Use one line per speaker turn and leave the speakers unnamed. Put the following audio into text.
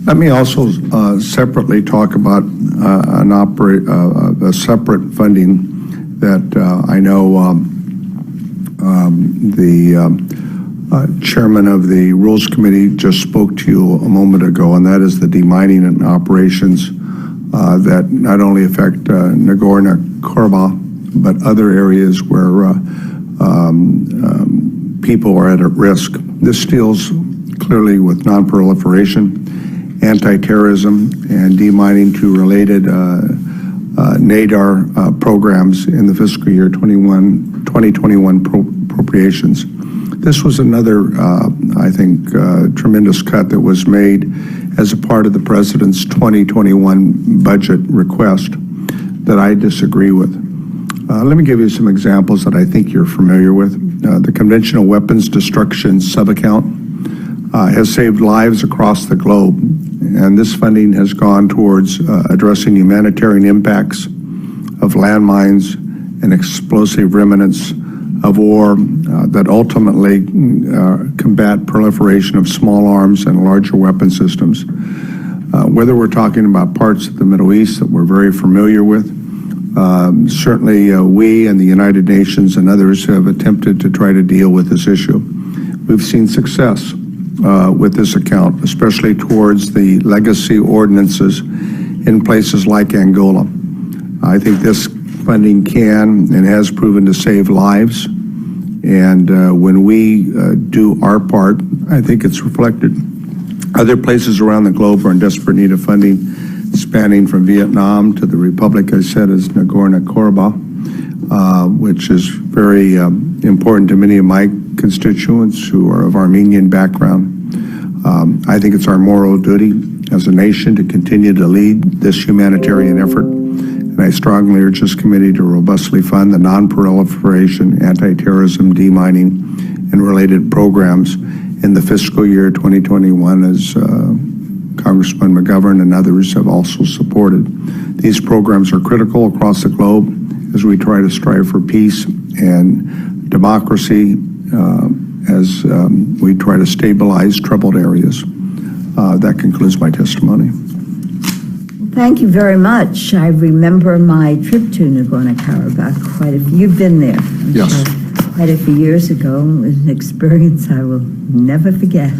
Let me also separately talk about a separate funding that I know the chairman of the Rules Committee just spoke to you a moment ago, and that is the demining and operations that not only affect Nagorno Karabakh, but other areas where people are at risk. This deals clearly with non-proliferation, anti-terrorism, and demining to related NADAR programs in the fiscal year 2021 appropriations. This was another, I think, tremendous cut that was made as a part of the President's 2021 budget request that I disagree with. Let me give you some examples that I think you're familiar with. The Conventional Weapons Destruction Subaccount has saved lives across the globe, and this funding has gone towards addressing humanitarian impacts of landmines and explosive remnants of war that ultimately combat proliferation of small arms and larger weapon systems. Whether we're talking about parts of the Middle East that we're very familiar with, certainly we and the United Nations and others have attempted to try to deal with this issue. We've seen success with this account, especially towards the legacy ordinances in places like Angola. I think this funding can and has proven to save lives, and when we do our part, I think it's reflected. Other places around the globe are in desperate need of funding, spanning from Vietnam to the republic I said is Nagorno Karabakh, which is very important to many of my constituents who are of Armenian background. I think it's our moral duty as a nation to continue to lead this humanitarian effort, and I strongly urge this committee to robustly fund the non-proliferation, anti-terrorism, demining, and related programs in the fiscal year 2021, as Congressman McGovern and others have also supported. These programs are critical across the globe as we try to strive for peace and democracy, as we try to stabilize troubled areas. That concludes my testimony.
Thank you very much. I remember my trip to Nagorno Karabakh. You've been there.
Yes.
Quite a few years ago. It was an experience I will never forget.